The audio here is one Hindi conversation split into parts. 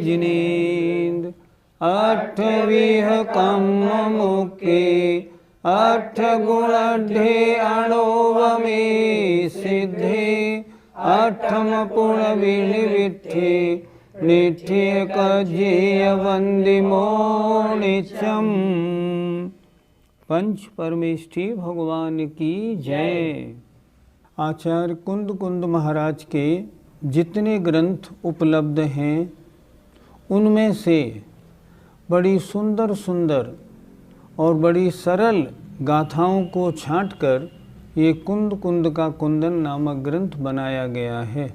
जिनेन्द्र अठविह कम मुके अठ गुणढे अणोवमे सिद्धे अठम पुण विठे निठे कजेय वंदिमो निचम। पंच परमेष्ठी भगवान की जय। आचार्य कुंद कुंद महाराज के जितने ग्रंथ उपलब्ध हैं उनमें से बड़ी सुंदर सुंदर और बड़ी सरल गाथाओं को छांटकर ये कुंद कुंद का कुंदन नामक ग्रंथ बनाया गया है,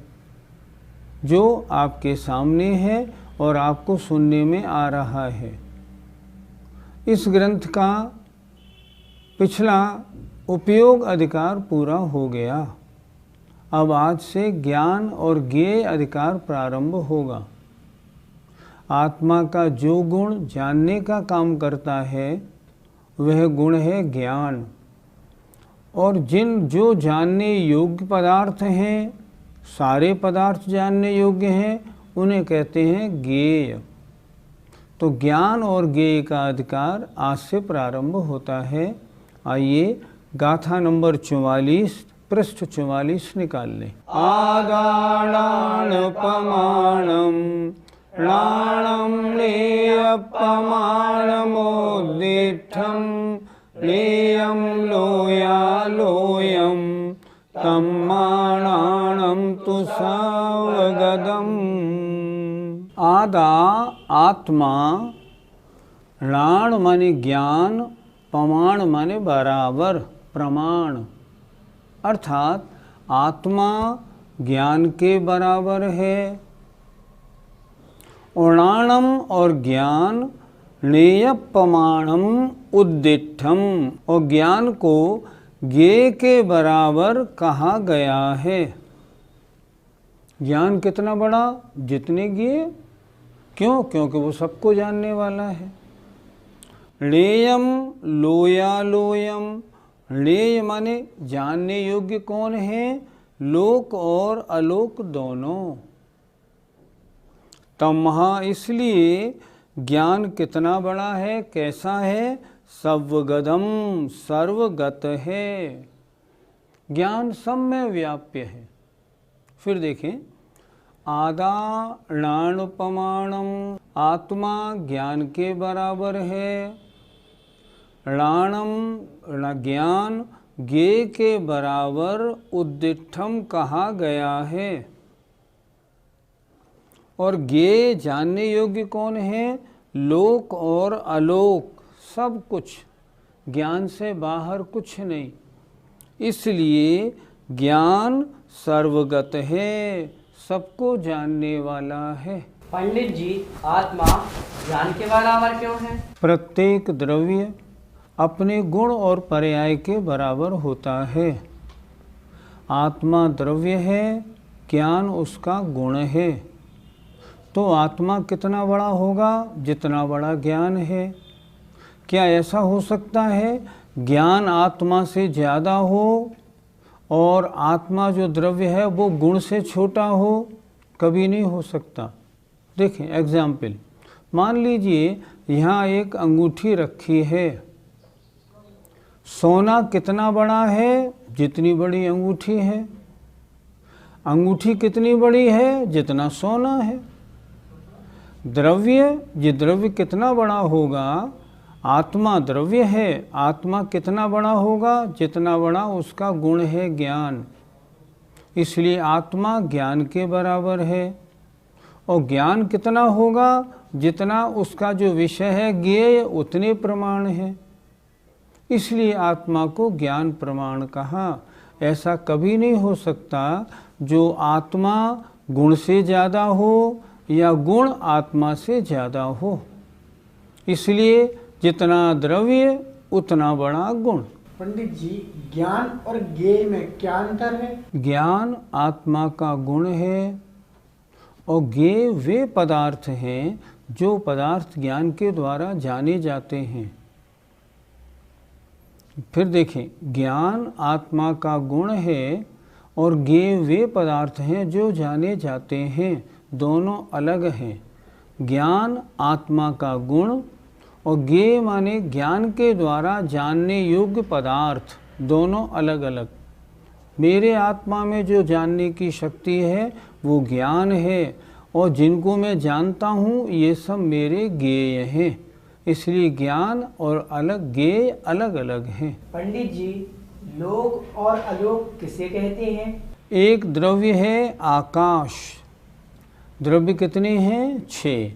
जो आपके सामने है और आपको सुनने में आ रहा है। इस ग्रंथ का पिछला उपयोग अधिकार पूरा हो गया। अब आज से ज्ञान और ज्ञेय अधिकार प्रारंभ होगा। आत्मा का जो गुण जानने का काम करता है वह गुण है ज्ञान, और जो जानने योग्य पदार्थ हैं, सारे पदार्थ जानने योग्य हैं, उन्हें कहते हैं ज्ञेय। तो ज्ञान और ज्ञेय का अधिकार आज से प्रारंभ होता है। आइए गाथा नंबर 44 पृष्ठ 44 निकाल लें। आदाणान पमाणम प्राणम लेयपमाणमोदिष्ठम लेयम लोयालोयम तम्माणाणम तु सावगदम। आदा आत्मा, णाण माने ज्ञान, पमाण माने बराबर, प्रमाण, अर्थात आत्मा ज्ञान के बराबर है। उणाणम और ज्ञान, नेयपमाणम उद्दिष्टम, और ज्ञान को ज्ञेय के बराबर कहा गया है। ज्ञान कितना बड़ा? जितने ज्ञेय। क्यों? क्योंकि वो सबको जानने वाला है। लेयम लोयालोयम, लेय माने जानने योग्य कौन है? लोक और अलोक दोनों। तमहा, इसलिए ज्ञान कितना बड़ा है, कैसा है? सर्वगदम, सर्वगत है। ज्ञान सब में व्याप्य है। फिर देखें, आदाणानुपमाणम, आत्मा ज्ञान के बराबर है। णाणम ज्ञान ज्ञेय के बराबर उद्दिष्टम कहा गया है। और ज्ञेय जानने योग्य कौन है? लोक और अलोक, सब कुछ। ज्ञान से बाहर कुछ नहीं। इसलिए ज्ञान सर्वगत है, सबको जानने वाला है। पंडित जी, आत्मा ज्ञान के बराबर क्यों है? प्रत्येक द्रव्य अपने गुण और पर्याय के बराबर होता है। आत्मा द्रव्य है, ज्ञान उसका गुण है। तो आत्मा कितना बड़ा होगा? जितना बड़ा ज्ञान है। क्या ऐसा हो सकता है ज्ञान आत्मा से ज़्यादा हो और आत्मा जो द्रव्य है वो गुण से छोटा हो? कभी नहीं हो सकता। देखें एग्जाम्पल, मान लीजिए यहाँ एक अंगूठी रखी है। सोना कितना बड़ा है? जितनी बड़ी अंगूठी है। अंगूठी कितनी बड़ी है? जितना सोना है। द्रव्य, ये द्रव्य कितना बड़ा होगा? आत्मा द्रव्य है, आत्मा कितना बड़ा होगा? जितना बड़ा उसका गुण है ज्ञान। इसलिए आत्मा ज्ञान के बराबर है। और ज्ञान कितना होगा? जितना उसका जो विषय है ज्ञेय, उतने प्रमाण है। इसलिए आत्मा को ज्ञान प्रमाण कहा। ऐसा कभी नहीं हो सकता जो आत्मा गुण से ज़्यादा हो या गुण आत्मा से ज़्यादा हो। इसलिए जितना द्रव्य उतना बड़ा गुण। पंडित जी, ज्ञान और ज्ञेय में क्या अंतर है? ज्ञान आत्मा का गुण है और ज्ञेय वे पदार्थ हैं जो पदार्थ ज्ञान के द्वारा जाने जाते हैं। फिर देखें, ज्ञान आत्मा का गुण है और ज्ञेय वे पदार्थ हैं जो जाने जाते हैं, दोनों अलग हैं। ज्ञान आत्मा का गुण और ज्ञेय माने ज्ञान के द्वारा जानने योग्य पदार्थ, दोनों अलग अलग। मेरे आत्मा में जो जानने की शक्ति है वो ज्ञान है और जिनको मैं जानता हूँ ये सब मेरे ज्ञेय हैं। इसलिए ज्ञान और अलग ज्ञेय अलग अलग हैं। पंडित जी, लोक और अलोक किसे कहते हैं? एक द्रव्य है आकाश। द्रव्य कितने हैं? 6।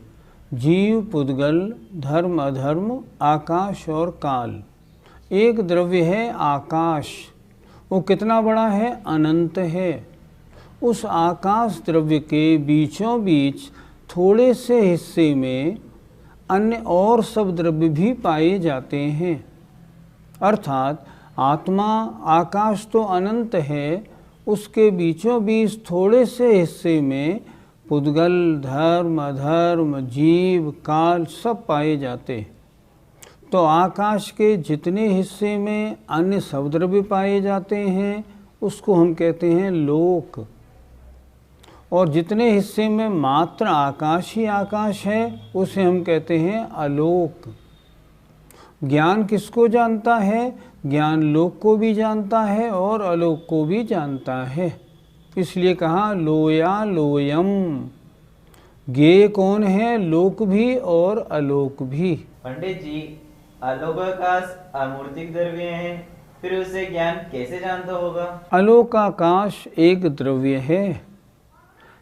जीव, पुद्गल, धर्म, अधर्म, आकाश और काल। एक द्रव्य है आकाश, वो कितना बड़ा है? अनंत है। उस आकाश द्रव्य के बीचों बीच थोड़े से हिस्से में अन्य और सब द्रव्य भी पाए जाते हैं। अर्थात आत्मा आकाश तो अनंत है, उसके बीचों बीच थोड़े से हिस्से में पुद्गल, धर्म, अधर्म, जीव, काल सब पाए जाते हैं। तो आकाश के जितने हिस्से में अन्य सब द्रव्य पाए जाते हैं उसको हम कहते हैं लोक, और जितने हिस्से में मात्र आकाश ही आकाश है उसे हम कहते हैं अलोक। ज्ञान किसको जानता है? ज्ञान लोक को भी जानता है और अलोक को भी जानता है। इसलिए कहा लोया लोयम। ज्ञेय कौन है? लोक भी और अलोक भी। पंडित जी, अलोकाकाश अमूर्तिक द्रव्य है, फिर उसे ज्ञान कैसे जानता होगा? अलोकाकाश एक द्रव्य है।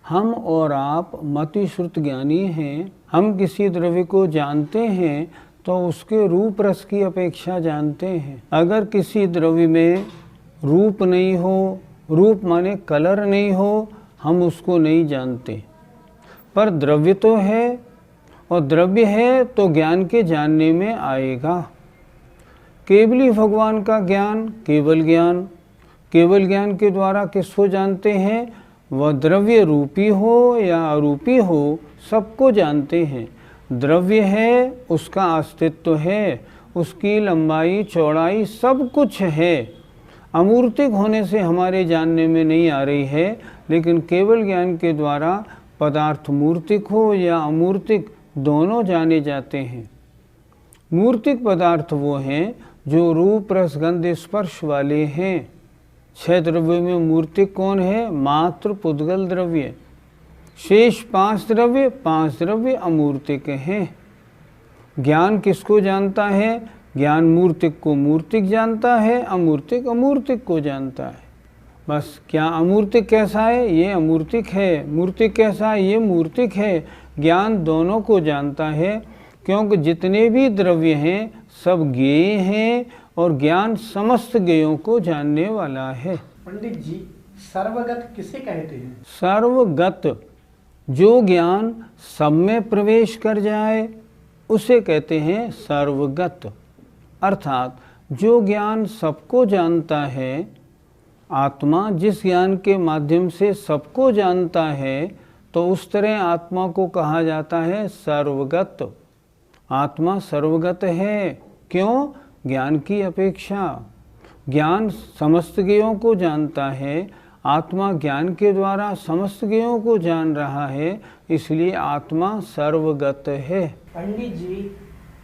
हम और आप मति श्रुत ज्ञानी हैं। हम किसी द्रव्य को जानते हैं तो उसके रूप रस की अपेक्षा जानते हैं। अगर किसी द्रव्य में रूप नहीं हो, रूप माने कलर नहीं हो, हम उसको नहीं जानते। पर द्रव्य तो है और द्रव्य है तो ज्ञान के जानने में आएगा। केवली भगवान का ज्ञान, केवल ज्ञान। केवल ज्ञान के द्वारा किसको जानते हैं? वह द्रव्य रूपी हो या अरूपी हो सबको जानते हैं। द्रव्य है, उसका अस्तित्व है, उसकी लंबाई चौड़ाई सब कुछ है। अमूर्तिक होने से हमारे जानने में नहीं आ रही है, लेकिन केवल ज्ञान के द्वारा पदार्थ मूर्तिक हो या अमूर्तिक दोनों जाने जाते हैं। मूर्तिक पदार्थ वो हैं जो रूप रस गंध स्पर्श वाले हैं। 6 द्रव्य में मूर्तिक कौन है? मात्र पुद्गल द्रव्य। शेष 5 द्रव्य अमूर्तिक हैं। ज्ञान किसको जानता है? ज्ञान मूर्तिक को मूर्तिक जानता है, अमूर्तिक अमूर्तिक को जानता है। बस क्या अमूर्तिक कैसा है? ये अमूर्तिक है। मूर्तिक कैसा है? ये मूर्तिक है। ज्ञान दोनों को जानता है, क्योंकि जितने भी द्रव्य हैं सब ज्ञेय हैं और ज्ञान समस्त ज्ञेयों को जानने वाला है। पंडित जी, सर्वगत किसे कहते हैं? सर्वगत जो ज्ञान सब में प्रवेश कर जाए उसे कहते हैं सर्वगत। अर्थात जो ज्ञान सबको जानता है, आत्मा जिस ज्ञान के माध्यम से सबको जानता है, तो उस तरह आत्मा को कहा जाता है सर्वगत। आत्मा सर्वगत है। क्यों? ज्ञान की अपेक्षा। ज्ञान समस्त ज्ञेयों को जानता है, आत्मा ज्ञान के द्वारा समस्त ज्ञेयों को जान रहा है, इसलिए आत्मा सर्वगत है। पंडित जी,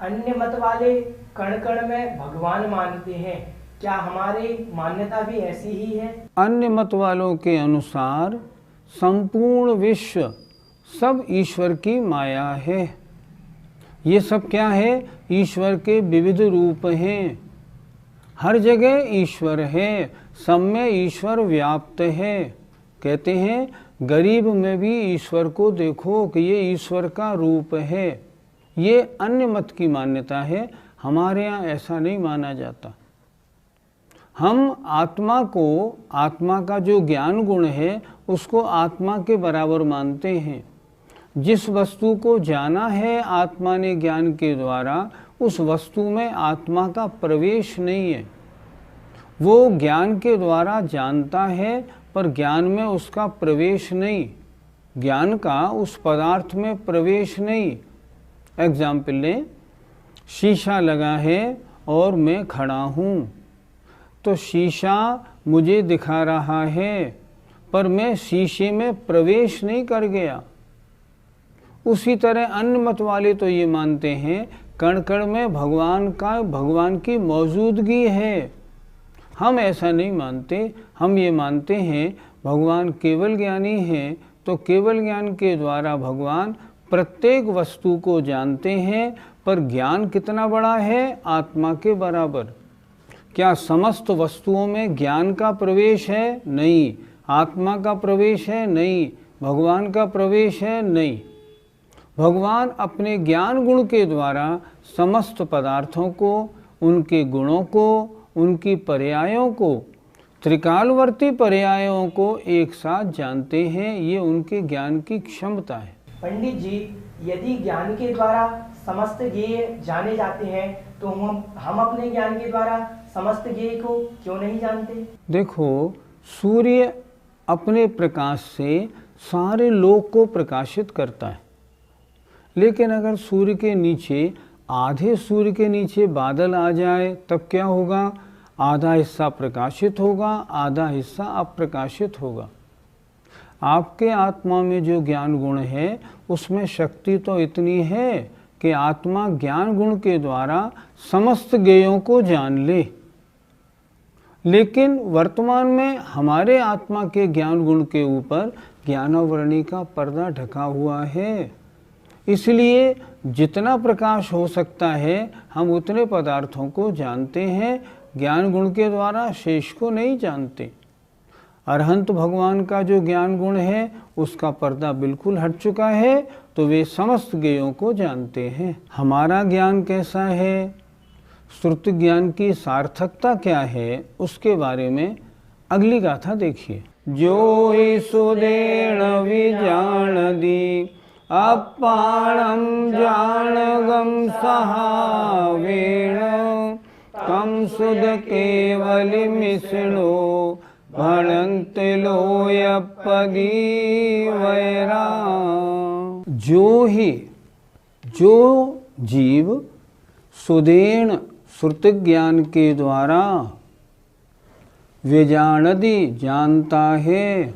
अन्य मत वाले कण कण में भगवान मानते हैं, क्या हमारी मान्यता भी ऐसी ही है? अन्य मत वालों के अनुसार संपूर्ण विश्व सब ईश्वर की माया है। ये सब क्या है? ईश्वर के विविध रूप हैं। हर जगह ईश्वर है, सब में ईश्वर व्याप्त है। कहते हैं गरीब में भी ईश्वर को देखो कि ये ईश्वर का रूप है। ये अन्य मत की मान्यता है, हमारे यहाँ ऐसा नहीं माना जाता। हम आत्मा को, आत्मा का जो ज्ञान गुण है उसको आत्मा के बराबर मानते हैं। जिस वस्तु को जाना है आत्मा ने ज्ञान के द्वारा, उस वस्तु में आत्मा का प्रवेश नहीं है। वो ज्ञान के द्वारा जानता है पर ज्ञान में उसका प्रवेश नहीं, ज्ञान का उस पदार्थ में प्रवेश नहीं। एग्जाम्पल लें, शीशा लगा है और मैं खड़ा हूँ, तो शीशा मुझे दिखा रहा है पर मैं शीशे में प्रवेश नहीं कर गया। उसी तरह अन्य मत वाले तो ये मानते हैं कण कण में भगवान की मौजूदगी है। हम ऐसा नहीं मानते, हम ये मानते हैं भगवान केवल ज्ञानी हैं, तो केवल ज्ञान के द्वारा भगवान प्रत्येक वस्तु को जानते हैं, पर ज्ञान कितना बड़ा है? आत्मा के बराबर। क्या समस्त वस्तुओं में ज्ञान का प्रवेश है? नहीं। आत्मा का प्रवेश है? नहीं। भगवान का प्रवेश है? नहीं। भगवान अपने ज्ञान गुण के द्वारा समस्त पदार्थों को, उनके गुणों को, उनकी पर्यायों को, त्रिकालवर्ती पर्यायों को एक साथ जानते हैं। ये उनके ज्ञान की क्षमता है। पंडित जी, यदि ज्ञान के द्वारा समस्त ज्ञेय जाने जाते हैं तो हम अपने ज्ञान के द्वारा समस्त ज्ञेय को क्यों नहीं जानते? देखो, सूर्य अपने प्रकाश से सारे लोक को प्रकाशित करता है, लेकिन अगर सूर्य के नीचे, आधे सूर्य के नीचे बादल आ जाए तब क्या होगा? आधा हिस्सा प्रकाशित होगा, आधा हिस्सा अप्रकाशित होगा। आपके आत्मा में जो ज्ञान गुण है उसमें शक्ति तो इतनी है कि आत्मा ज्ञान गुण के द्वारा समस्त ज्ञेयों को जान ले। लेकिन वर्तमान में हमारे आत्मा के ज्ञान गुण के ऊपर ज्ञानावरणी का पर्दा ढका हुआ है, इसलिए जितना प्रकाश हो सकता है हम उतने पदार्थों को जानते हैं, ज्ञान गुण के द्वारा शेष को नहीं जानते। अरहंत भगवान का जो ज्ञान गुण है उसका पर्दा बिल्कुल हट चुका है, तो वे समस्त ज्ञेयों को जानते हैं। हमारा ज्ञान कैसा है, श्रुति ज्ञान की सार्थकता क्या है, उसके बारे में अगली गाथा देखिए। जो ही सुदेण विजान दी अपाणम जानगम सहावेण कम सुद केवल मिश्रणो भणंत लोयपदी वैरा। जो जीव सुदेण श्रुति ज्ञान के द्वारा व्यजानदी जानता है,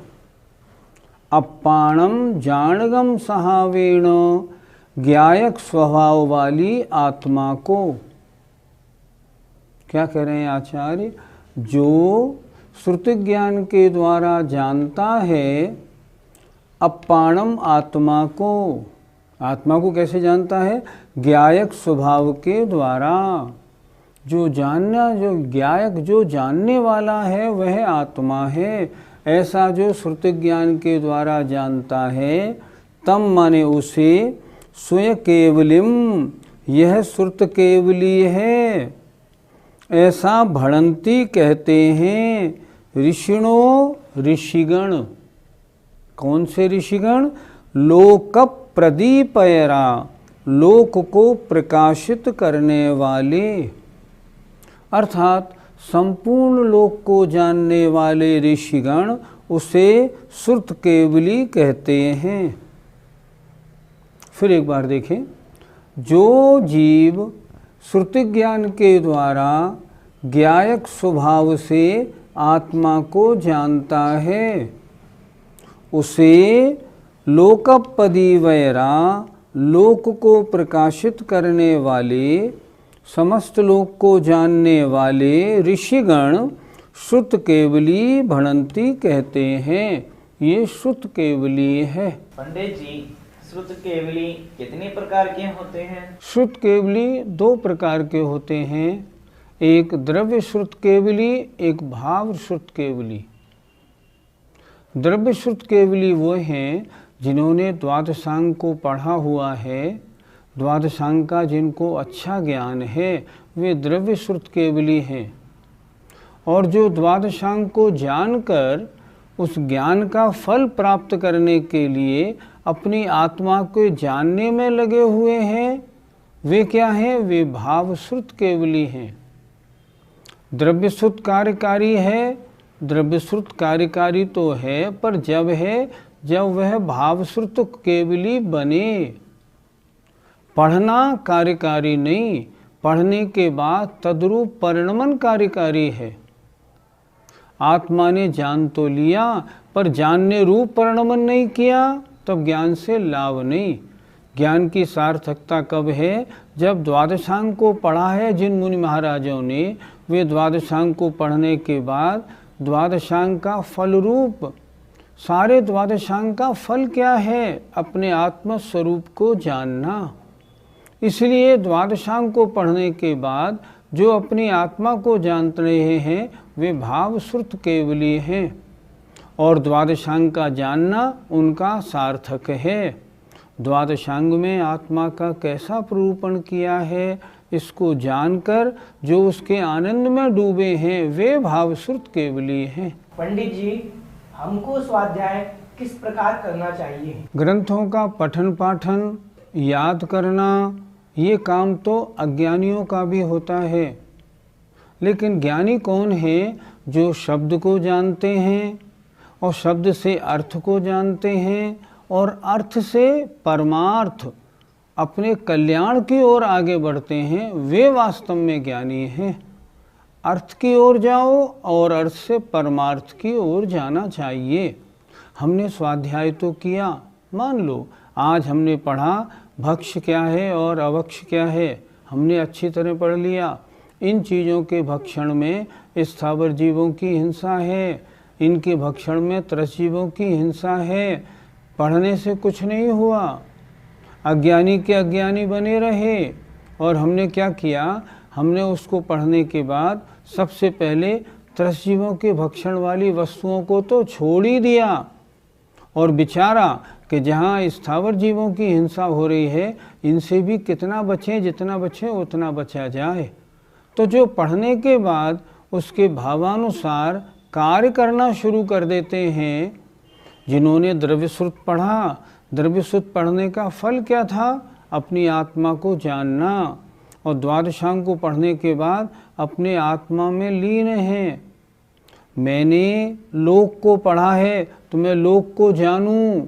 अपाणम जानगम सहावेण ज्ञायक स्वभाव वाली आत्मा को। क्या कह रहे हैं आचार्य? जो श्रुति ज्ञान के द्वारा जानता है अपाणम आत्मा को। आत्मा को कैसे जानता है? ज्ञायक स्वभाव के द्वारा। जो ज्ञायक, जो जानने वाला है वह आत्मा है। ऐसा जो श्रुति ज्ञान के द्वारा जानता है, तम माने उसे स्वयं केवलिम, यह श्रुत केवली है, ऐसा भणंती कहते हैं ऋषिणो, ऋषिगण। कौन से ऋषिगण? लोक प्रदीपयरा, लोक को प्रकाशित करने वाले, अर्थात संपूर्ण लोक को जानने वाले ऋषिगण उसे श्रुत केवली कहते हैं। फिर एक बार देखें, जो जीव श्रुति ज्ञान के द्वारा ज्ञायक स्वभाव से आत्मा को जानता है, उसे लोकपदी वैरा, लोक को प्रकाशित करने वाले, समस्त लोक को जानने वाले ऋषिगण श्रुत केवली भणंती कहते हैं। ये श्रुत केवली है। पंडित जी, श्रुत केवली कितने प्रकार के होते हैं? श्रुत केवली दो प्रकार के होते हैं, एक द्रव्य श्रुत केवली, एक भाव श्रुत केवली। द्रव्य श्रुत केवली वो हैं जिन्होंने द्वादशांग को पढ़ा हुआ है, द्वादशांग का जिनको अच्छा ज्ञान है, वे द्रव्य श्रुत केवली हैं। और जो द्वादशांग को जानकर उस ज्ञान का फल प्राप्त करने के लिए अपनी आत्मा को जानने में लगे हुए हैं, वे क्या हैं? वे भावश्रुत केवली हैं। द्रव्यश्रुत कार्यकारी है, द्रव्यश्रुत कार्यकारी तो है, पर जब वह भावश्रुत केवली बने। पढ़ना कार्यकारी नहीं, पढ़ने के बाद तद्रूप परिणमन कार्यकारी है। आत्मा ने जान तो लिया, पर जानने रूप परिणमन नहीं किया, तब ज्ञान से लाभ नहीं। ज्ञान की सार्थकता कब है? जब द्वादशांग को पढ़ा है जिन मुनि महाराजों ने, वे द्वादशांग को पढ़ने के बाद द्वादशांग का फल रूप, सारे द्वादशांग का फल क्या है? अपने आत्म स्वरूप को जानना। इसलिए द्वादशांग को पढ़ने के बाद जो अपनी आत्मा को जान रहे हैं, वे भावश्रुत केवली हैं, और द्वादशांग का जानना उनका सार्थक है। द्वादशांग में आत्मा का कैसा प्ररूपण किया है, इसको जानकर जो उसके आनंद में डूबे हैं, वे भावश्रुत केवली हैं। पंडित जी, हमको स्वाध्याय किस प्रकार करना चाहिए? ग्रंथों का पठन पाठन, याद करना, ये काम तो अज्ञानियों का भी होता है। लेकिन ज्ञानी कौन है? जो शब्द को जानते हैं और शब्द से अर्थ को जानते हैं और अर्थ से परमार्थ, अपने कल्याण की ओर आगे बढ़ते हैं, वे वास्तव में ज्ञानी हैं। अर्थ की ओर जाओ और अर्थ से परमार्थ की ओर जाना चाहिए। हमने स्वाध्याय तो किया, मान लो आज हमने पढ़ा भक्ष्य क्या है और अभक्ष्य क्या है, हमने अच्छी तरह पढ़ लिया। इन चीज़ों के भक्षण में स्थावर जीवों की हिंसा है, इनके भक्षण में त्रसजीवों की हिंसा है। पढ़ने से कुछ नहीं हुआ, अज्ञानी के अज्ञानी बने रहे। और हमने क्या किया? हमने उसको पढ़ने के बाद सबसे पहले त्रसजीवों के भक्षण वाली वस्तुओं को तो छोड़ ही दिया और विचारा कि जहाँ स्थावर जीवों की हिंसा हो रही है, इनसे भी कितना बचें, जितना बचे उतना बचा जाए। तो जो पढ़ने के बाद उसके भावानुसार कार्य करना शुरू कर देते हैं, जिन्होंने द्रव्यश्रुत पढ़ा, द्रव्यश्रुत पढ़ने का फल क्या था? अपनी आत्मा को जानना, और द्वादशांग को पढ़ने के बाद अपने आत्मा में लीन हैं। मैंने लोक को पढ़ा है तो मैं लोक को जानूं,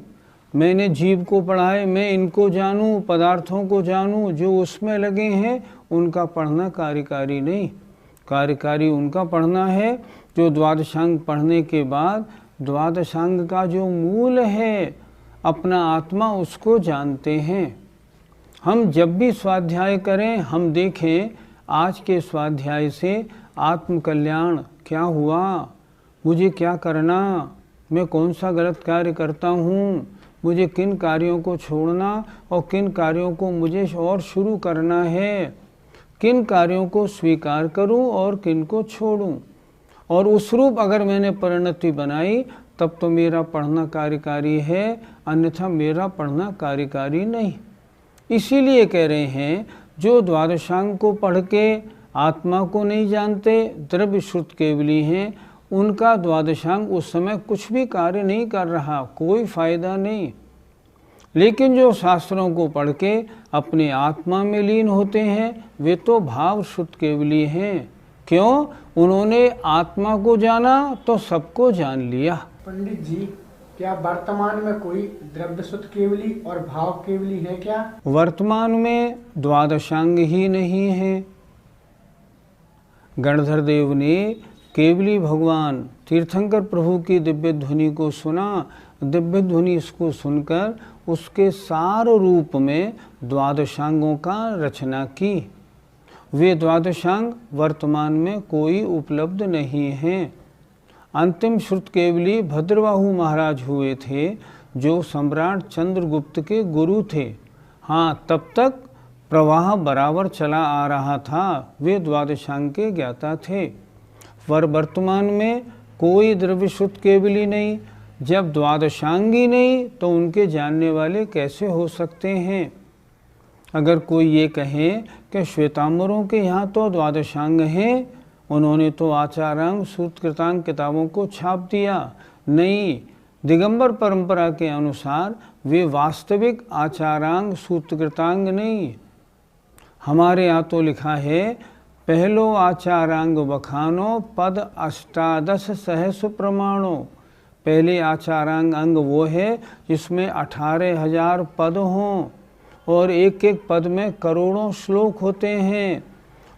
मैंने जीव को पढ़ा है मैं इनको जानूं, पदार्थों को जानूं। जो उसमें लगे हैं उनका पढ़ना कार्यकारी नहीं, कार्यकारी उनका पढ़ना है जो द्वादशांग पढ़ने के बाद द्वादशांग का जो मूल है, अपना आत्मा, उसको जानते हैं। हम जब भी स्वाध्याय करें, हम देखें आज के स्वाध्याय से आत्म कल्याण क्या हुआ, मुझे क्या करना, मैं कौन सा गलत कार्य करता हूँ, मुझे किन कार्यों को छोड़ना और किन कार्यों को मुझे और शुरू करना है, किन कार्यों को स्वीकार करूं और किन को छोड़ूं। और उस रूप अगर मैंने परिणति बनाई, तब तो मेरा पढ़ना कार्यकारी है, अन्यथा मेरा पढ़ना कार्यकारी नहीं। इसीलिए कह रहे हैं, जो द्वादशांग को पढ़ के आत्मा को नहीं जानते, द्रव्यश्रुत केवली हैं, उनका द्वादशांग उस समय कुछ भी कार्य नहीं कर रहा, कोई फायदा नहीं। लेकिन जो शास्त्रों को पढ़ के अपने आत्मा में लीन होते हैं, वे तो भावश्रुत केवली हैं। क्यों? उन्होंने आत्मा को जाना तो सबको जान लिया। पंडित जी, क्या वर्तमान में कोई द्रव्यश्रुत केवली और भाव केवली है क्या? वर्तमान में द्वादशांग ही नहीं है। गणधर देव ने केवली भगवान तीर्थंकर प्रभु की दिव्य ध्वनि को सुना। दिव्य ध्वनि इसको सुनकर उसके सार रूप में द्वादशांगों का रचना की। वे द्वादशांग वर्तमान में कोई उपलब्ध नहीं हैं। अंतिम श्रुत केवली भद्रबाहु महाराज हुए थे, जो सम्राट चंद्रगुप्त के गुरु थे। हाँ, तब तक प्रवाह बराबर चला आ रहा था, वे द्वादशांग के ज्ञाता थे। पर वर्तमान में कोई द्रव्यश्रुत केवली नहीं। जब द्वादशांगी नहीं तो उनके जानने वाले कैसे हो सकते हैं? अगर कोई ये कहे कि श्वेतांबरों के यहाँ तो द्वादशांग हैं, उन्होंने तो आचारांग सूत्रकृतांग किताबों को छाप दिया, नहीं, दिगंबर परंपरा के अनुसार वे वास्तविक आचारांग सूत्रकृतांग नहीं। हमारे यहाँ तो लिखा है, पहलो आचारांग बखानो पद अष्टादश सहस प्रमाणो। पहले आचारांग अंग वो है जिसमें 18,000 पद हों और एक एक पद में करोड़ों श्लोक होते हैं।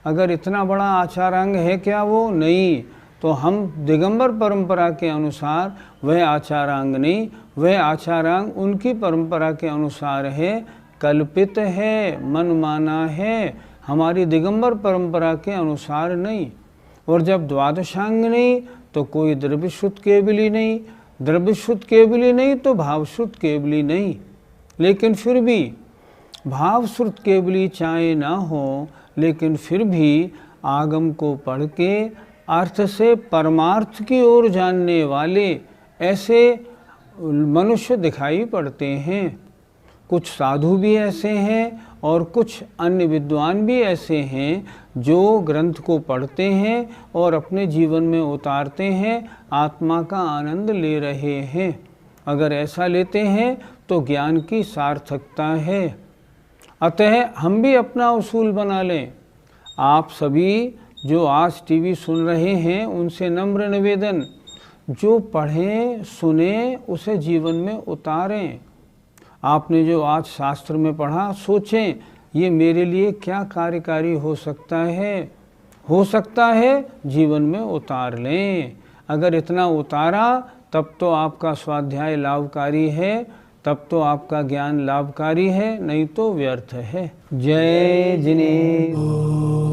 अगर इतना बड़ा आचारांग है क्या वो? नहीं। तो हम दिगंबर परंपरा के अनुसार वह आचारांग नहीं, वह आचारांग उनकी परंपरा के अनुसार है, कल्पित है, मनमाना है, हमारी दिगंबर परंपरा के अनुसार नहीं। और जब द्वादशांग नहीं तो कोई द्रव्यश्रुत केवली नहीं, द्रव्यश्रुत केवली नहीं तो भावश्रुत केवली नहीं। लेकिन फिर भी भावश्रुत केवली चाहे ना हो, लेकिन फिर भी आगम को पढ़ के अर्थ से परमार्थ की ओर जानने वाले ऐसे मनुष्य दिखाई पड़ते हैं। कुछ साधु भी ऐसे हैं और कुछ अन्य विद्वान भी ऐसे हैं जो ग्रंथ को पढ़ते हैं और अपने जीवन में उतारते हैं, आत्मा का आनंद ले रहे हैं। अगर ऐसा लेते हैं तो ज्ञान की सार्थकता है। अतः हम भी अपना उसूल बना लें। आप सभी जो आज टीवी सुन रहे हैं उनसे नम्र निवेदन, जो पढ़ें सुने उसे जीवन में उतारें। आपने जो आज शास्त्र में पढ़ा, सोचें ये मेरे लिए क्या कार्यकारी हो सकता है जीवन में उतार लें। अगर इतना उतारा तब तो आपका स्वाध्याय लाभकारी है, तब तो आपका ज्ञान लाभकारी है, नहीं तो व्यर्थ है। जय जिनेन्द्र।